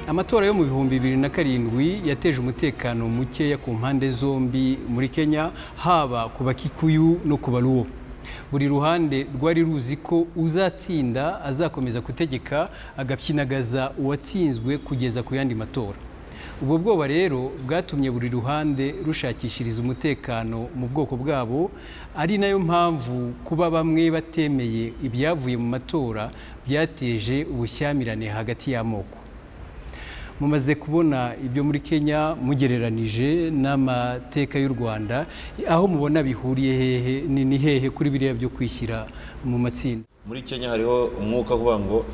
Amatora yo mu 2007 yateje umutekano mukeya ku mpande zombi muri Kenya, haba ku Bakikuyu no ku Baluo. Buri ruhande rwari ruzi ko uzatsinda azakomeza gutegeka agapyinagaza uwatsinzwe kugeza ku yandi matora. Ubwo bwoba rero bwatumye buri ruhande rushakishiriza umutekano mu bwoko bwabo, ari nayo mpamvu kuba bamwe batemeye ibyavuye mu matora byateje ubushyamirane hagati y'amoko. Mumaze kubona ibyo muri Kenya mugereranije n'amateka y'u Rwanda, aho mubona bihuriye hehe ni hehe kuri biriya byo kwishyira mu matsinda? Muri Kenya hariho umwuka kuvuga ngo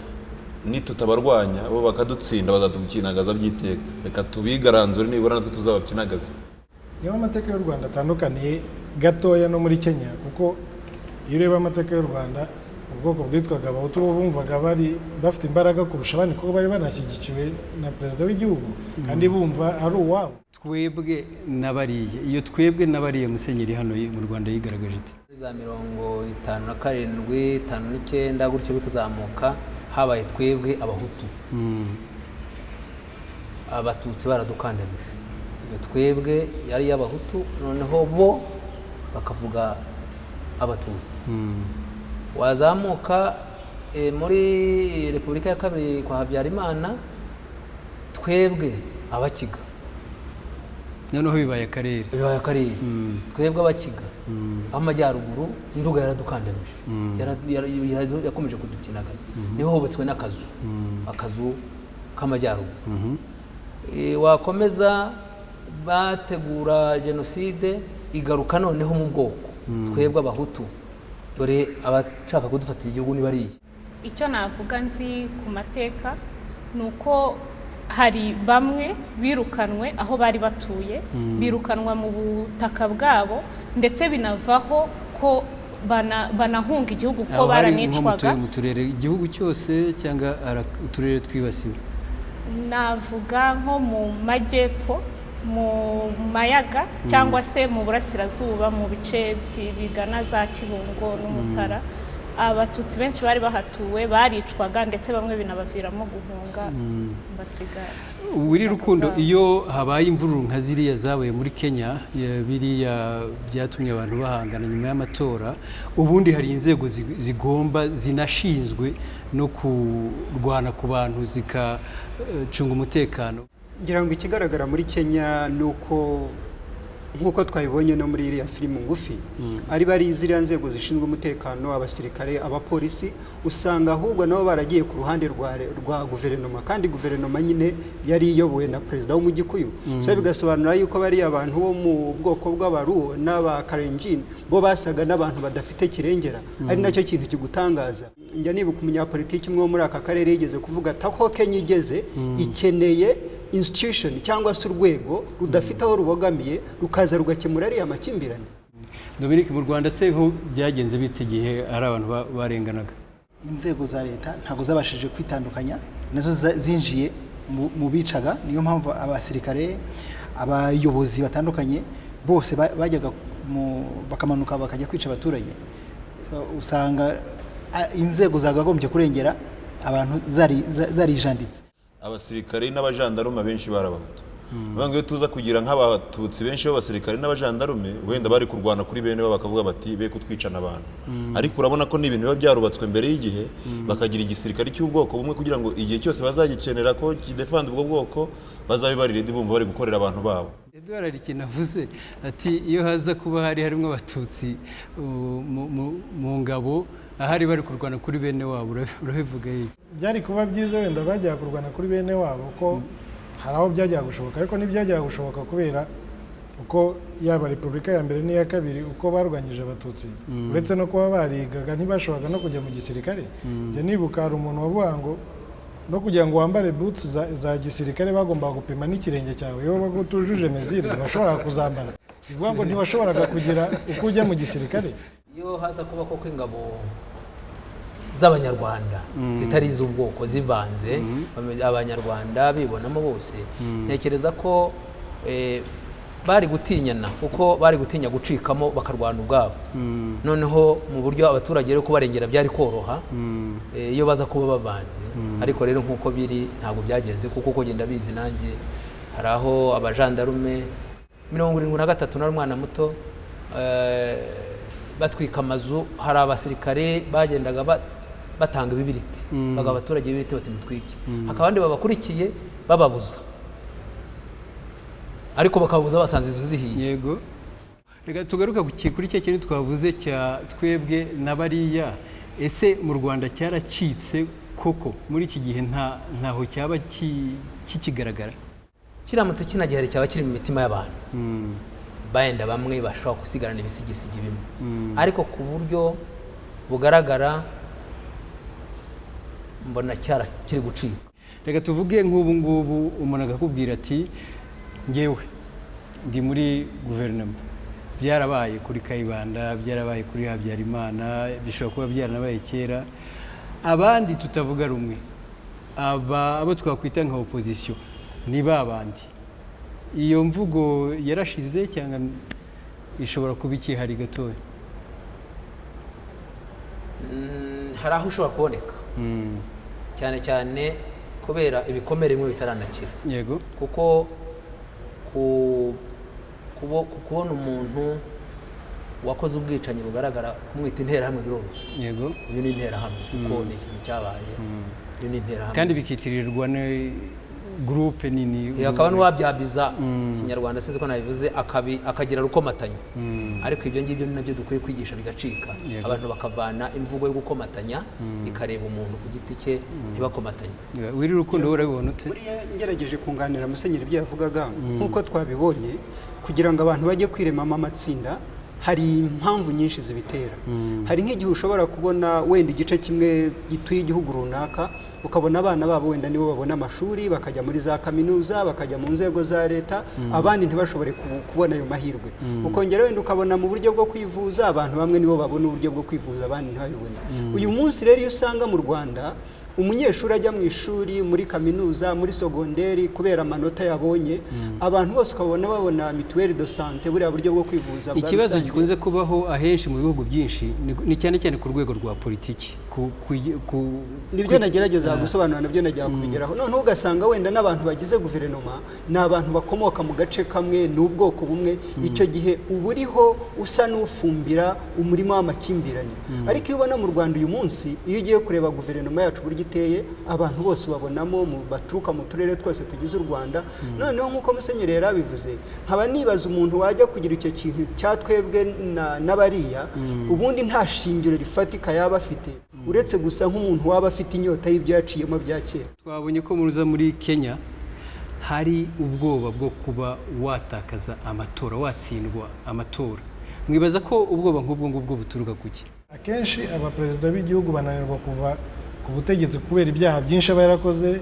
nitutabarwanya bo bakadutsinda bazatukinagaza byiteka, reka tubigaranzure nibura natwe tuzabakinagaza. Niyo amateka y'u Rwanda atandukaniye gatoya no muri Kenya, kuko iyo ureba amateka y'u Rwanda ubwoko bwitwaga Abahutu bumvaga bari bafite imbaraga kurusha abandi, kuko bari banashyigikiwe na perezida w'igihugu kandi bumva ari uwabo. Twebwe n'abariye, iyo twebwe n'abariye Musenyeri hano mu Rwanda yigaragaje iti za 57 59 gutyo bikuzamuka, habaye twebwe Abahutu, Abatutsi baradukandamije. Iyo twebwe yari y'Abahutu, noneho bo bakavuga Abatutsi. Wazamuka muri Repubulika ya Kabiri kwa Habyarimana, twebwe Abakiga, noneho bibaye akarere, twebwe Abakiga amajyaruguru, Nduga yaradukandamije, yakomeje kudukinagaza. Niho hubatswe akazu k'amajyaruguru. Wakomeza bategura jenoside igaruka noneho mu bwoko, twebwe Abahutu, dore abashaka kudufatira igihugu nibariye. Icyo navuga nzi ku mateka nuko hari bamwe birukanwe aho bari batuye, birukanwa mu butaka bwabo, ndetse binavaho ko banahunga igihugu ko baranicwaga. Mu turere igihugu cyose cyangwa uturere twibasiwe? Navuga nko mu majyepfo, mu mayaga, cyangwa se mu burasirazuba, mu bice bigana za Kibungo n'Umutara. Abatutsi benshi bari bahatuwe baricwaga, ndetse bamwe binabaviramo guhunga basigara. Wiri Rukundo, iyo habaye imvururu nka ziriya zabaye muri Kenya, biriya byatumye abantu bahangana nyuma y'amatora, ubundi hari inzego zigomba zinashinzwe no kurwana ku bantu zikacunga umutekano. Ngira ngo ikigaragara muri Kenya nuko nkuko twabibonye no muri iriya filime ngufi, ari bari ziriya nzego zishinzwe umutekano, abasirikare, abapolisi, usanga ahubwo nabo baragiye ku ruhande rwa guverinoma, kandi guverinoma nyine yari iyobowe na perezida w'Umugikuyu. So bigasobanura yuko bari abantu bo mu bwoko bw'Abaruo n'Abakalenjin bo basaga n'abantu badafite kirengera. Ari nacyo kintu kigutangaza. Njya nibuka umunyapolitiki umwe muri aka karere yigeze kuvuga ati aho Kenya igeze ikeneye institution cyangwa se urwego rudafite aho rubogamiye rukaza rugakemura ari amakimbirane. Dominique, mu Rwanda se ho byagenze bite igihe ari abantu barenganaga? Inzego za leta ntago zabashije kwitandukanya, nazo zinjiye mu bicaga. Niyo mpamvu abasirikare, abayobozi batandukanye bose bajyaga bakamanuka bakajya kwica abaturage. Usanga inzego zagagombye kurengera abantu zarijanditse. Abasirikare n'abajandarume benshi barabahutu. Bango tuza kugira nk'abatutsi benshi b'abasirikare n'abajandarume, wenda bari kurwana kuri bene bakavuga bati be kutwicana abantu. Ariko urabona ko n'ibintu biba byarubatswe mbere y'igihe, bakagira igisirikare cy'ubwoko bumwe kugira ngo igihe cyose bazagikenera ko kidefend ubwo bwoko bazabibarire bumva bari gukorera abantu babo. Edouard ari kinavuze ati iyo haza kuba harimo abatutsi mu ngabo, ahari bari kurwana kuri bene wabo, urabivuga iki? Byari kuba byiza wenda bajya kurwana kuri bene wabo, ko hari aho byajya gushoboka, ariko ntibyajya gushoboka kubera uko yaba Repubulika ya mbere n'iya kabiri uko barwanyije abatutsi, uretse no kuba barigaga ntibashoboraga no kujya mu gisirikare. Njye nibuka hari umuntu wavuga ngo no kugira ngo wambare boots za gisirikare bagombaga gupima n'ikirenge cyawe, iyo utujuje mezire ntibashoboraga kuzambara. Bivuga ngo ntibashoboraga kugira uko ujya mu gisirikare. Iyo haza kuba ko ingabo z'Abanyarwanda zitari iz'ubwoko zivanze, Abanyarwanda bibonamo bose, ntekereza ko bari gutinyana kuko bari gutinya gucikamo bakarwana ubwabo noneho mu buryo abaturage rero kubarengera byari koroha iyo baza kuba bavanze ariko rero nk'uko biri ntabwo byagenze kuko uko genda bizi nanjye hari aho abajandarume 73 na umwana muto batwika amazu, hari abasirikare bagendaga batanga ibibiriti baga abaturage bibiriti bati mutwike, hakaba abandi babakurikiye bababuza ariko bakabuza basanze inzu zihiye. Yego, reka tugaruka kuri cya kintu twavuze cya twebwe n'abariya. Ese mu Rwanda cyaracitse koko muri iki gihe ntaho cyaba kikigaragara? Kiramutse kinagihari cyaba kiri mu mitima y'abantu, bayenda bamwe bashobora gusigarana ibisigisigi bimwe, ariko ku buryo bugaragara mbona kiri gucika. Reka tuvuge nk'ubu ngubu umuntu akakubwira ati ngewe ndi muri guverinoma, byarabaye kuri Kayibanda, byarabaye kuri Habyarimana, bishobora kuba byaranabaye kera, abandi tutavuga rumwe, abo twakwita nka opposition ni babandi. Iyo mvugo yarashize cyangwa ishobora kuba ikihari gatoya? Hari aho ushobora kuboneka cyane cyane kubera ibikomere bimwe bitaranakira. Yego, kuko kubona umuntu wakoze ubwicanyi bugaragara kumwita interahamwe biroroshye. Yego, uyu ni interahamwe kuko ni ikintu cyabaye, uyu ni interahamwe kandi bikitirirwa groupe nini, akaba n'uwabyabiza Ikinyarwanda sinzi ko nabivuze akagira rukomatanya, ariko ibyo ngibyo ni nabyo dukwiye kwigisha bigacika. Abantu bakavana imvugo yo gukomatanya ikareba umuntu ku giti cye ntibakomatanye. Wiri Rukundo urabibona ute? Buriya ngerageje kunganira Musenyeri ibyo yavugaga, nk'uko twabibonye, kugira ngo abantu bajye kwiremamo amatsinda hari impamvu nyinshi zibitera. Hari nk'igihe ushobora kubona wenda igice kimwe gituye igihugu runaka, ukabona abana babo wenda nibo babona amashuri bakajya muri za kaminuza bakajya mu nzego za leta, abandi ntibashobore kubona ayo mahirwe. Ukongera wenda ukabona mu buryo bwo kwivuza abantu bamwe nibo babona uburyo bwo kwivuza abandi ntabibone. Uyu munsi rero iyo usanga mu Rwanda umunyeshuri ajya mu ishuri muri kaminuza muri sogonderi kubera amanota yabonye, abantu bose ukabona babona mituweli de sante, buriya buryo bwo kwivuza. Ikibazo gikunze kubaho ahenshi mu bihugu byinshi ni cyane cyane ku rwego rwa politiki. Nibyo nagerageza gusobanura, nabyo najya kubigeraho. Noneho ugasanga wenda n'abantu bagize guverinoma ni abantu bakomoka mu gace kamwe n'ubwoko bumwe, icyo gihe uburiho usa n'ufumbira umurima w'amakimbirane. Ariko iyo ubona mu Rwanda uyu munsi, iyo ugiye kureba guverinoma yacu buryo iteye, abantu bose babonamo baturuka mu turere twose tugize u Rwanda. Noneho nk'uko Musenyeri yarabivuze, nkaba nibaza umuntu wajya kugira icyo kintu cyatwebwe n'abariya, ubundi nta shingiro rifatika yaba afite, uretse gusa nk'umuntu waba afite inyota y'ibyo yaciyemo bya kera. Twabonye ko muruza muri Kenya hari ubwoba bwo kuba watakaza amatora, watsindwa amatora. Mwibaza ko ubwoba nk'ubwo ngubwo buturuka kuki? Akenshi abaperezida b'igihugu bananirwa kuva ku butegetsi kubera ibyaha byinshi aba yarakoze,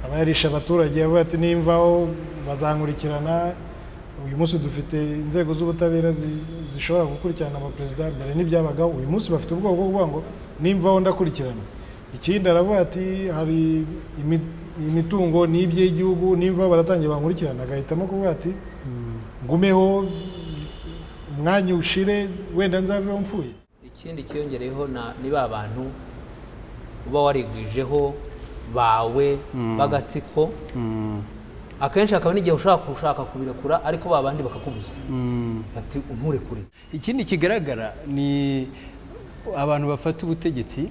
aba yarisha abaturage, avuga ati nimvaho bazankurikirana. Uyu munsi dufite inzego z'ubutabera zishobora gukurikirana abaperezida, mbere n'ibyabagaho. Uyu munsi bafite ubwoba bwo kuvuga ngo nimvaho ndakurikirana. Ikindi aravuga ati hari imitungo n'iby'igihugu, nimvaho baratangiye bankurikirana, agahitamo kuvuga ati ngumeho umwanya ushire wenda nzaveho mfuye. Ikindi kiyongereyeho ni ba bantu uba warigwijeho bawe bagatsiko, akenshi akaba n'igihe ushaka kubirekura ariko babandi bakakubuza bati unturekure. Ikindi kigaragara ni abantu bafata ubutegetsi,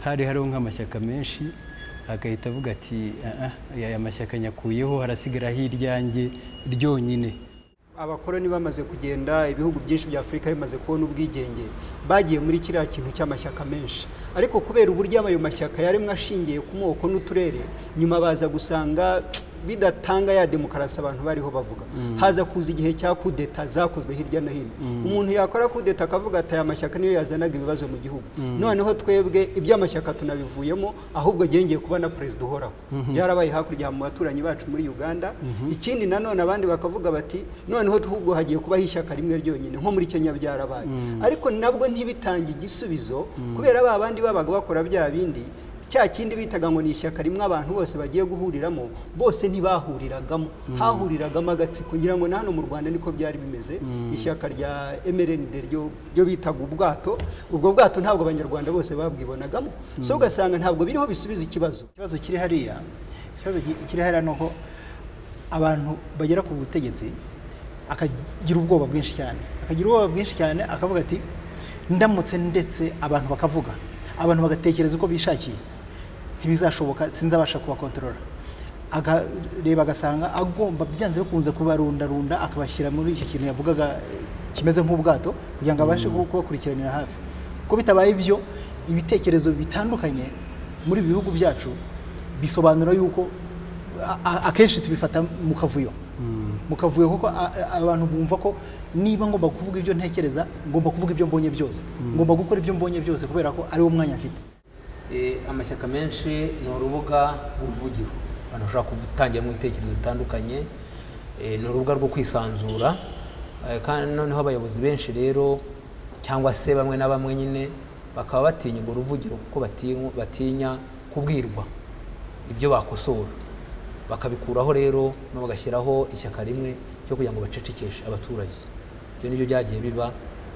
hariho nk'amashyaka menshi, agahita avuga ati aya mashyaka nyakuyeho, harasigara hiryange ryonyine. Abakoroni bamaze kugenda, ibihugu byinshi bya Afurika bimaze kubona ubwigenge, bagiye muri kiriya kintu cy'amashyaka menshi, ariko kubera uburyo ayo mashyaka yaremwe ashingiye ku moko n'uturere, nyuma baza gusanga bidatanga ya demokarasi abantu bariho bavuga. Haza kuza igihe cya kudeta zakozwe hirya no hino. Umuntu yakora kudeta akavuga ati aya mashyaka niyo yazanaga ibibazo mu gihugu, noneho twebwe iby'amashyaka tunabivuyemo, ahubwo gengeye kuba na perezida uhoraho. Byarabaye hakurya mu baturanyi bacu muri Uganda. Ikindi nanone abandi bakavuga bati noneho ahubwo hagiye kubaho ishyaka rimwe ryonyine, nko muri Kenya byarabaye. Ariko nabwo ntibitange igisubizo kubera abandi babaga bakora bya bindi cya kindi bitaga ngo ni ishyaka rimwe abantu bose bagiye guhuriramo bose ntibahuriragamo hahuriragamo agatsiko ngira ngo na hano mu Rwanda niko byari bimeze ishyaka rya MRND ryo bitaga ubwo bwato ntabwo abanyarwanda bose babwibonagamo so ugasanga ntabwo biriho bisubiza ikibazo kiri hariya nuko abantu bagera ku butegetsi akagira ubwoba bwinshi cyane akavuga ati ndamutse ndetse abantu bakavuga abantu bagatekereza uko bishakiye ntibizashoboka sinzabasha kubakontorora akareba agasanga agomba byanze bikunze kubarundarunda akabashyira muri iki kintu yavugaga kimeze nk'ubwato kugira ngo abashe kubakurikiranira hafi ko bitabaye ibyo ibitekerezo bitandukanye muri bihugu byacu bisobanura yuko akenshi tubifata mu kavuyo kuko abantu bumva ko niba ngomba kuvuga ibyo ntekereza ngomba kuvuga ibyo mbonye byose ngomba gukora ibyo mbonye byose kubera ko ari wo mwanya mfite. Amashyaka menshi ni urubuga rw'uruvugiro abantu bashobora gutangiramo ibitekerezo bitandukanye, ni urubuga rwo kwisanzura kandi noneho abayobozi benshi rero cyangwa se bamwe na bamwe nyine bakaba batinya urwo ruvugiro kuko batinya kubwirwa ibyo bakosora, bakabikuraho rero no bagashyiraho ishyaka rimwe cyo kugira ngo bacecekeshe abaturage. Ibyo nibyo byagiye biba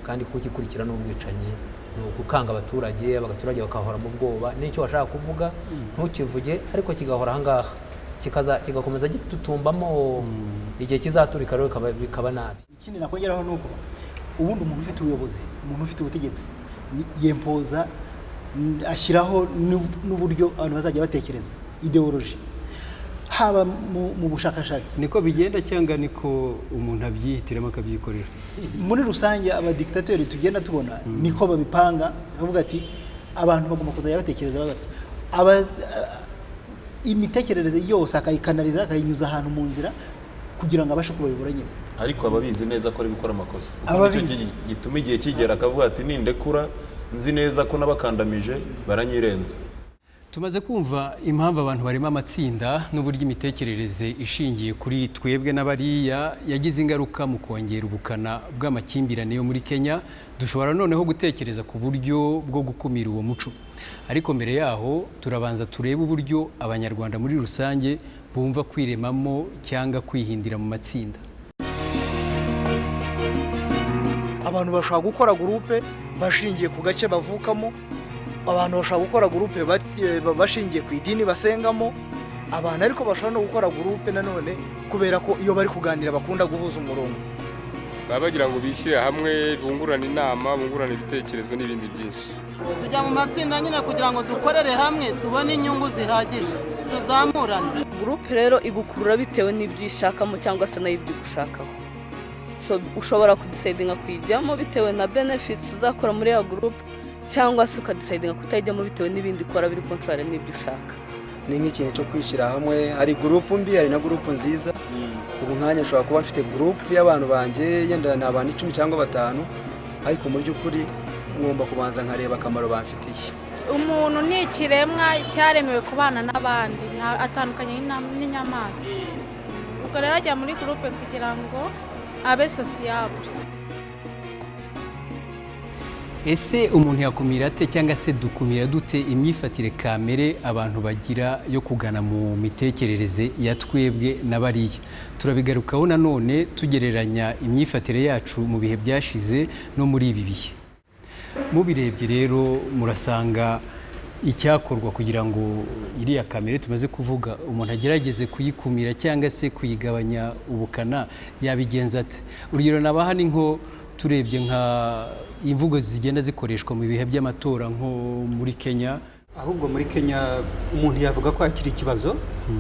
kandi kukikurikira n'ubwicanyi ni ukukanga abaturage bakahora mu bwoba n'icyo bashaka kuvuga ntukivuge ariko kigahora ahangaha kigakomeza gitutumbamo igihe kizaturika rero bikaba nabi. Ikindi nakongeraho nuko ubundi umuntu ufite ubuyobozi, umuntu ufite ubutegetsi yempoza ashyiraho n'uburyo abantu bazajya batekereza ideology haba mu bushakashatsi. Niko bigenda cyangwa niko umuntu abyihitiramo akabyikorera? Muri rusange abadiktateri tugenda tubona niko babipanga, bavuga ati abantu bagomba kuzajya batekereza batyo, imitekerereze yose akayikanaliza akayinyuza ahantu mu nzira kugira ngo abashe kubayobora nyine. Ariko ababizi neza ko ari gukora amakosa, icyo gituma igihe kigera akavuga ati nindekura nzi neza ko nabakandamije baranyirenza. Tumaze kumva impamvu abantu barimo amatsinda n'uburyo imitekerereze ishingiye kuri twebwe n'abariya yagize ingaruka mu kongera ubukana bw'amakimbirane yo muri Kenya. Dushobora noneho gutekereza ku buryo bwo gukumira uwo muco, ariko mbere yaho turabanza turebe uburyo abanyarwanda muri rusange bumva kwiremamo cyangwa kwihindira mu matsinda. Abantu bashobora gukora groupe bashingiye ku gace bavukamo, abantu bashobora gukora groupe bashingiye ku idini basengamo, abantu ariko bashobora no gukora groupe nanone kubera ko iyo bari kuganira bakunda guhuza umurongo, baba bagira ngo bishyire hamwe bungurane inama bungurane ibitekerezo n'ibindi byinshi. Tujya mu matsinda nyine kugira ngo dukorere hamwe tubone inyungu zihagije tuzamurane. Groupe rero igukurura bitewe n'ibyo ishakamo cyangwa se n'ibyo ugushakaho, so ushobora kudecidinga kuyijyamo bitewe na benefits uzakora muri ya groupe cyangwa se ukadecidinga kutajyamo bitewe n'ibindi ukora biri contrary n'ibyo ushaka. Ni nk'ikintu cyo kwishyira hamwe, hari groupe mbi hari na groupe nziza. Ubu nkanya ushobora kuba mfite groupe y'abantu banje yenda ni abantu 10 cyangwa 5, ariko mu by'ukuri ngomba kubanza nkareba akamaro bamfitiye. Umuntu ni ikiremwa cyaremewe kubana n'abandi atandukanye n'inyamaswa, ubwo rero ajya muri groupe kugira ngo abe sociable. Ese umuntu yakumira ate cyangwa se dukumira dute imyifatire kamere abantu bagira yo kugana mu mitekerereze ya twebwe n'abariya? Turabigarukaho nanone tugereranya imyifatire yacu mu bihe byashize no muri ibi bihe. Mubirebye rero murasanga icyakorwa kugira ngo iriya kamere tumaze kuvuga umuntu agerageze kuyikumira cyangwa se kuyigabanya ubukana yabigenza ate? Urugero nabaha ni nko turebye nka imvugo zigenda zikoreshwa mu bihe by'amatora nko muri Kenya. Ahubwo muri Kenya umuntu yavuga ko hakiri ikibazo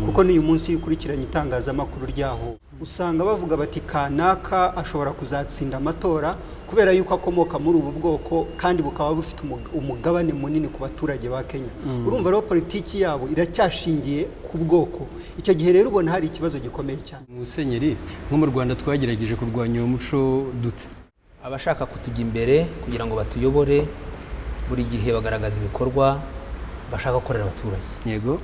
kuko n'uyu munsi ukurikiranye itangazamakuru ryaho usanga bavuga bati kanaka ashobora kuzatsinda amatora kubera yuko akomoka muri ubu bwoko kandi bukaba bufite umugabane munini ku baturage ba Kenya. Urumva rero politiki yabo iracyashingiye ku bwoko. Icyo gihe rero ubona hari ikibazo gikomeye cyane. Musenyeri, nko mu Rwanda twagerageje kurwanya uwo muco dute? Abashaka kutujya imbere kugira ngo batuyobore buri gihe bagaragaza ibikorwa bashaka gukorera abaturage. Yego.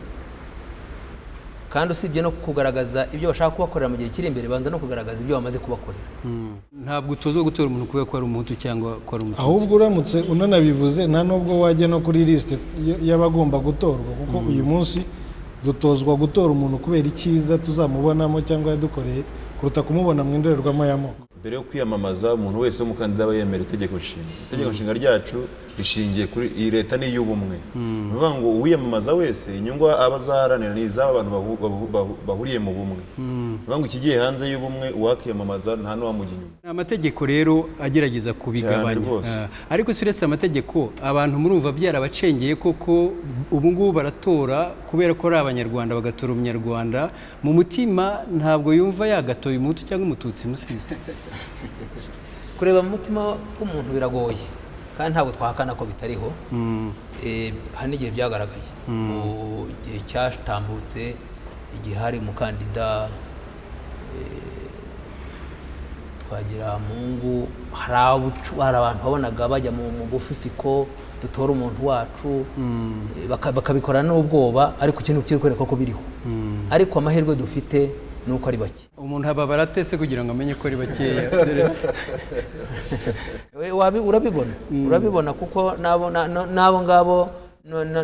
kandi usibye no kugaragaza ibyo bashaka kubakorera mu gihe kiri imbere banza no kugaragaza ibyo bamaze kubakorera. Ntabwo utozwa gutora umuntu kubera ko ari umuhutu cyangwa ko ari umututsi. Ahubwo uramutse unanabivuze nta nubwo wajya no kuri liste y'abagomba gutorwa kuko uyu munsi dutozwa gutora umuntu kubera icyiza tuzamubonamo cyangwa yadukoreye kuruta kumubona mu indorerwamo y'amoko. Mbere yo kwiyamamaza umuntu wese w'umukandida aba yemera itegeko nshinga. Itegeko nshinga ryacu rishingiye kuri iyi leta ni y'ubumwe. Ni ukuvuga ngo uwiyamamaza wese inyungu aba azaharanira ni iz'aba abantu bahuriye mu bumwe. Ni ukuvuga ngo ikigiye hanze y'ubumwe uwakiyamamaza nta n'uwamujya inyuma. Amategeko rero agerageza kubigabanya, ariko si uretse amategeko abantu murumva byarabacengeye koko ubu ngubu baratora kubera ko ari abanyarwanda bagatora umunyarwanda mu mutima ntabwo yumva yagatoye umuhutu cyangwa umututsi musimo. Kureba mu mutima w'umuntu biragoye kandi ntabwo twahakana ko bitariho. Hari n'igihe byagaragaye mu gihe cyatambutse igihe hari umukandida twagira mungu hari abantu babonaga bajya mu bufifiko dutora umuntu wacu bakabikora n'ubwoba ariko ikintu kiri kwereka ko biriho, ariko amahirwe dufite nuko ari bake. Umuntu ababara atese kugira ngo amenye ko ari bakeya. urabibona kuko nabo ngabo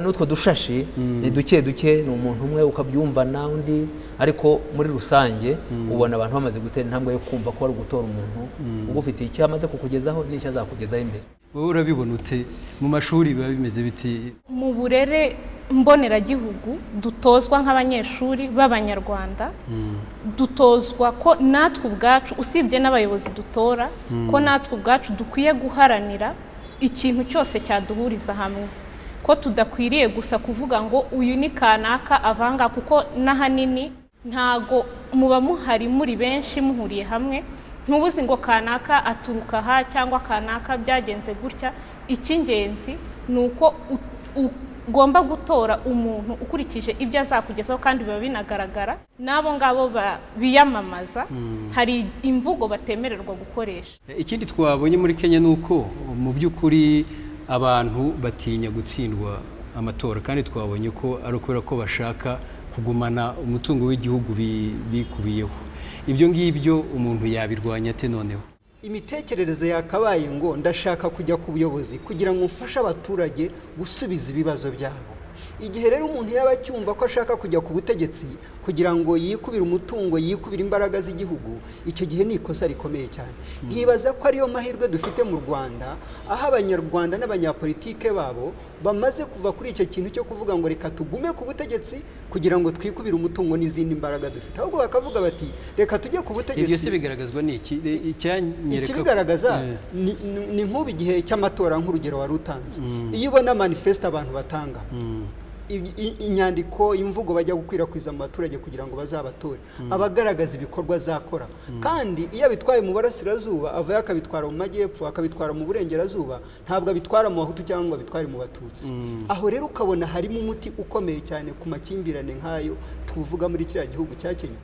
n'utwo dushashi ni duke ni umuntu umwe ukabyumva na undi, ariko muri rusange ubona abantu bamaze gutera intambwe yo kumva ko ari gutora umuntu ugufitiye icyo amaze kukugezaho n'icyo azakugezaho imbere. Wowe urabibona ute mu mashuri biba bimeze biti? Mu burere mboneragihugu dutozwa nk'abanyeshuri b'abanyarwanda, dutozwa ko natwe ubwacu usibye n'abayobozi dutora ko natwe ubwacu dukwiye guharanira ikintu cyose cyaduhuriza hamwe, ko tudakwiriye gusa kuvuga ngo uyu ni kanaka avanga, kuko n'ahanini ntago muba muhari muri benshi muhuriye hamwe, ntubuzi ngo kanaka aturuka aha cyangwa kanaka byagenze gutya. Icy'ingenzi ni uko ugomba gutora umuntu ukurikije ibyo azakugezaho kandi biba binagaragara n'abo ngabo biyamamaza hari imvugo batemererwa gukoresha. Ikindi twabonye muri Kenya ni uko mu by'ukuri abantu batinya gutsindwa amatora, kandi twabonye ko ari ukubera ko bashaka kugumana umutungo w'igihugu bikubiyeho. Ibyo ngibyo umuntu yabirwanya ate noneho? Imitekerereze yakabaye ngo ndashaka kujya ku buyobozi kugira ngo mfashe abaturage gusubiza ibibazo byabo. Igihe rero umuntu yaba cyumva ko ashaka kujya ku butegetsi kugira ngo yikubire umutungo, yikubire imbaraga z'igihugu, icyo gihe ni ikosa rikomeye cyane. Nkibaza ko ariyo mahirwe dufite mu Rwanda, aho abanyarwanda n'abanyapolitike babo bamaze kuva kuri icyo kintu cyo kuvuga ngo reka tugume ku butegetsi kugira ngo twikubire umutungo n'izindi mbaraga dufite, ahubwo bakavuga bati reka tujye ku butegetsi. Ibyo se bigaragazwa n'iki? Ikibigaragaza ni nk'ubu igihe cy'amatora nk'urugero wari utanze. Iyo ubona manifeste abantu batanga, inyandiko, imvugo bajya gukwirakwiza mu baturage kugira ngo bazabatore, abagaragaza ibikorwa zakora, kandi iyo abitwaye mu burasirazuba avayo akabitwara mu majyepfo akabitwara mu burengerazuba, ntabwo abitwara mu bahutu cyangwa abitware mu batutsi. Aho rero ukabona harimo umuti ukomeye cyane ku makimbirane nk'ayo tuvuga muri kiriya gihugu cya Kenya.